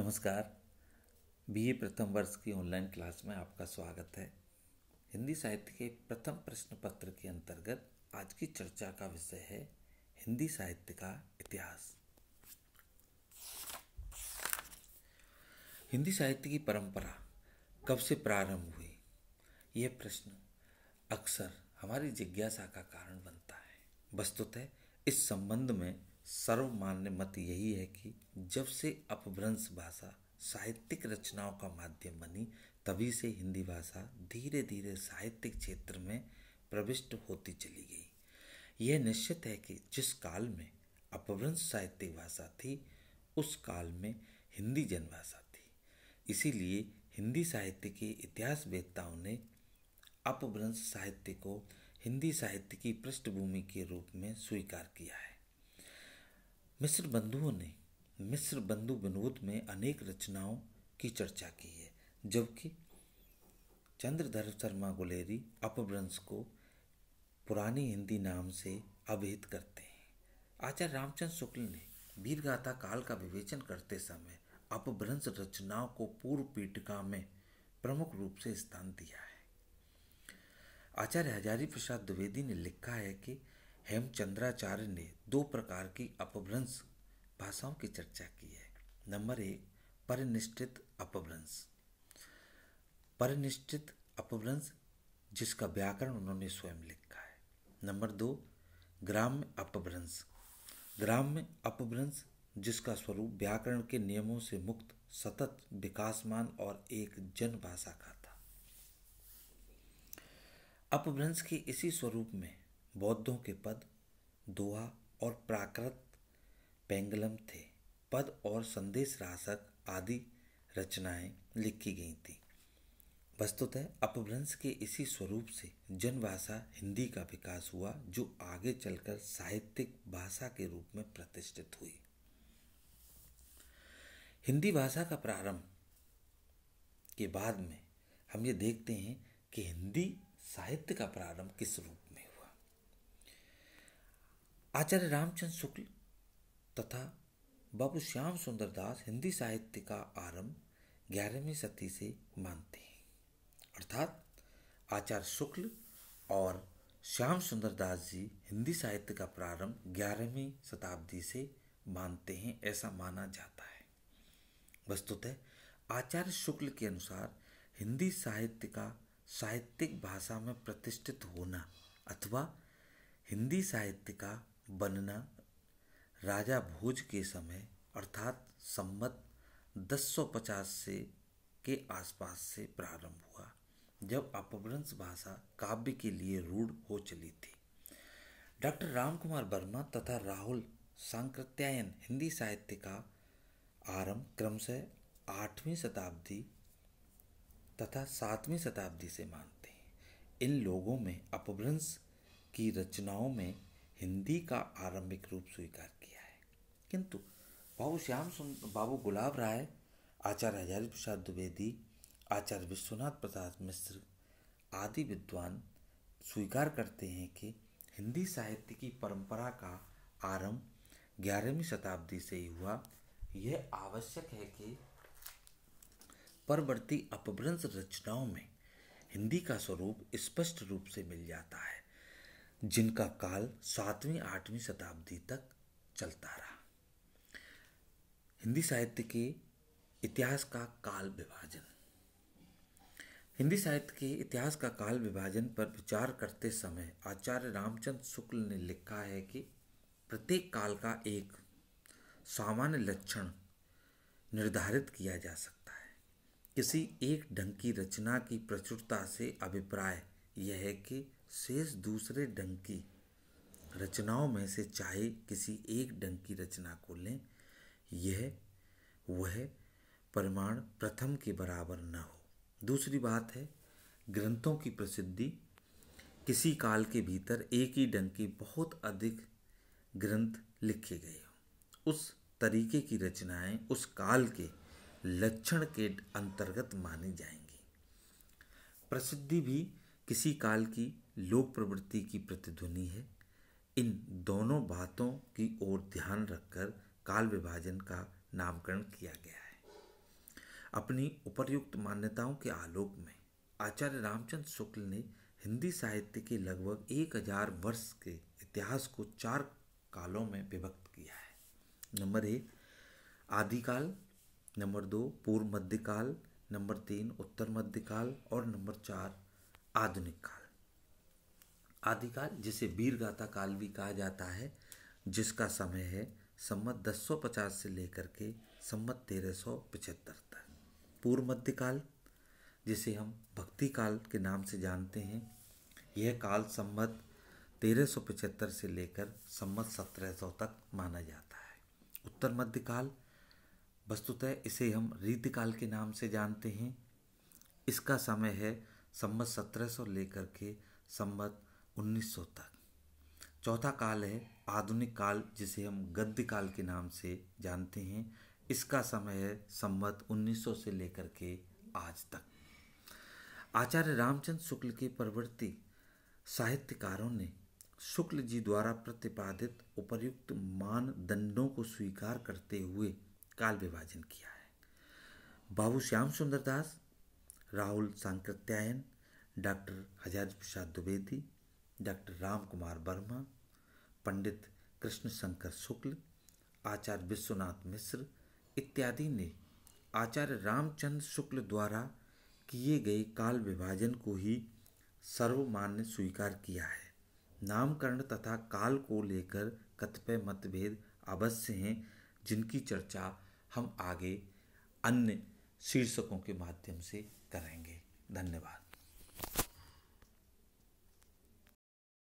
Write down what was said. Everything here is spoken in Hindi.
नमस्कार। बीए प्रथम वर्ष की ऑनलाइन क्लास में आपका स्वागत है। हिंदी साहित्य के प्रथम प्रश्न पत्र के अंतर्गत आज की चर्चा का विषय है हिंदी साहित्य का इतिहास। हिंदी साहित्य की परंपरा कब से प्रारंभ हुई? यह प्रश्न अक्सर हमारी जिज्ञासा का कारण बनता है। वस्तुतः इस संबंध में सर्वमान्य मत यही है कि जब से अपभ्रंश भाषा साहित्यिक रचनाओं का माध्यम बनी, तभी से हिंदी भाषा धीरे धीरे साहित्यिक क्षेत्र में प्रविष्ट होती चली गई। यह निश्चित है कि जिस काल में अपभ्रंश साहित्यिक भाषा थी, उस काल में हिंदी जनभाषा थी। इसीलिए हिंदी साहित्य के इतिहासवेत्ताओं ने अपभ्रंश साहित्य को हिंदी साहित्य की पृष्ठभूमि के रूप में स्वीकार किया है। मिश्र बंधुओं ने मिश्र बंधु विनोद में अनेक रचनाओं की चर्चा की है, जबकि चंद्रधर शर्मा गुलेरी अपभ्रंश को पुरानी हिंदी नाम से अभिहित करते हैं। आचार्य रामचंद्र शुक्ल ने वीरगाथा काल का विवेचन करते समय अपभ्रंश रचनाओं को पूर्व पीठिका में प्रमुख रूप से स्थान दिया है। आचार्य हजारी प्रसाद द्विवेदी ने लिखा है कि हेमचंद्राचार्य ने दो प्रकार की अपभ्रंश भाषाओं की चर्चा की है। नंबर 1, परिनिष्ठित अपभ्रंश। परिनिष्ठित अपभ्रंश जिसका व्याकरण उन्होंने स्वयं लिखा है। नंबर 2, ग्राम्य अपभ्रंश। ग्राम्य अपभ्रंश जिसका स्वरूप व्याकरण के नियमों से मुक्त, सतत विकासमान और एक जनभाषा का था। अपभ्रंश के इसी स्वरूप में बौद्धों के पद, दोहा और प्राकृत पेंगलम थे। पद और संदेश रासक आदि रचनाएं लिखी गई थी। वस्तुतः अपभ्रंश के इसी स्वरूप से जनभाषा हिंदी का विकास हुआ, जो आगे चलकर साहित्यिक भाषा के रूप में प्रतिष्ठित हुई। हिंदी भाषा का प्रारंभ के बाद में हम ये देखते हैं कि हिंदी साहित्य का प्रारंभ किस रूप में हुआ। आचार्य रामचंद्र शुक्ल तथा बाबू श्याम सुंदर दास हिंदी साहित्य का आरंभ 11वीं शती से मानते हैं। अर्थात आचार्य शुक्ल और श्याम सुंदर दास जी हिंदी साहित्य का प्रारंभ 11वीं शताब्दी से मानते हैं, ऐसा माना जाता है। वस्तुतः आचार्य शुक्ल के अनुसार हिंदी साहित्य का साहित्यिक भाषा में प्रतिष्ठित होना अथवा हिंदी साहित्य का बनना राजा भोज के समय अर्थात संवत 1050 से के आसपास से प्रारंभ हुआ, जब अपभ्रंश भाषा काव्य के लिए रूढ़ हो चली थी। डॉक्टर रामकुमार वर्मा तथा राहुल सांकृत्यायन हिंदी साहित्य का आरंभ क्रमशः 8वीं शताब्दी तथा 7वीं शताब्दी से मानते हैं। इन लोगों में अपभ्रंश की रचनाओं में हिंदी का आरंभिक रूप स्वीकार किया है, किंतु बाबू गुलाब राय, आचार्य हजारी प्रसाद द्विवेदी, आचार्य विश्वनाथ प्रसाद मिश्र आदि विद्वान स्वीकार करते हैं कि हिंदी साहित्य की परंपरा का आरंभ 11वीं शताब्दी से ही हुआ। यह आवश्यक है कि परवर्ती अपभ्रंश रचनाओं में हिंदी का स्वरूप स्पष्ट रूप से मिल जाता है, जिनका काल 7वीं-8वीं शताब्दी तक चलता रहा। हिंदी साहित्य के इतिहास का काल विभाजन। हिंदी साहित्य के इतिहास का काल विभाजन पर विचार करते समय आचार्य रामचंद्र शुक्ल ने लिखा है कि प्रत्येक काल का एक सामान्य लक्षण निर्धारित किया जा सकता है। किसी एक ढंग की रचना की प्रचुरता से अभिप्राय यह है कि शेष दूसरे ढंग की रचनाओं में से चाहे किसी एक ढंग की रचना को लें, वह परिमाण प्रथम के बराबर न हो। दूसरी बात है ग्रंथों की प्रसिद्धि। किसी काल के भीतर एक ही ढंग के बहुत अधिक ग्रंथ लिखे गए हों, उस तरीके की रचनाएं उस काल के लक्षण के अंतर्गत मानी जाएंगी। प्रसिद्धि भी किसी काल की लोक प्रवृत्ति की प्रतिध्वनि है। इन दोनों बातों की ओर ध्यान रखकर काल विभाजन का नामकरण किया गया है। अपनी उपर्युक्त मान्यताओं के आलोक में आचार्य रामचंद्र शुक्ल ने हिंदी साहित्य के लगभग 1000 वर्ष के इतिहास को 4 कालों में विभक्त किया है। नंबर 1 आदिकाल, नंबर 2 पूर्व मध्यकाल, नंबर 3 उत्तर मध्यकाल और नंबर 4 आधुनिक काल। आदिकाल, जिसे वीरगाथा काल भी कहा जाता है, जिसका समय है संवत 1050 से लेकर के संवत 1375 तक। पूर्व मध्यकाल, जिसे हम भक्ति काल के नाम से जानते हैं, यह काल संवत 1375 से लेकर संवत 1700 तक माना जाता है। उत्तर मध्यकाल, वस्तुतः इसे हम रीतिकाल के नाम से जानते हैं, इसका समय है संवत 1700 लेकर के संवत 1900 तक। चौथा काल है आधुनिक काल, जिसे हम गद्य काल के नाम से जानते हैं, इसका समय है संवत 1900 से लेकर के आज तक। आचार्य रामचंद्र शुक्ल के परवर्ती साहित्यकारों ने शुक्ल जी द्वारा प्रतिपादित उपर्युक्त मानदंडों को स्वीकार करते हुए काल विभाजन किया है। बाबू श्याम सुंदर दास, राहुल सांकृत्यायन, डॉक्टर हजारी प्रसाद द्विवेदी, डॉक्टर राम कुमार वर्मा, पंडित कृष्ण शंकर शुक्ल, आचार्य विश्वनाथ मिश्र इत्यादि ने आचार्य रामचंद्र शुक्ल द्वारा किए गए काल विभाजन को ही सर्वमान्य स्वीकार किया है। नामकरण तथा काल को लेकर कतिपय मतभेद अवश्य हैं, जिनकी चर्चा हम आगे अन्य शीर्षकों के माध्यम से करेंगे। धन्यवाद।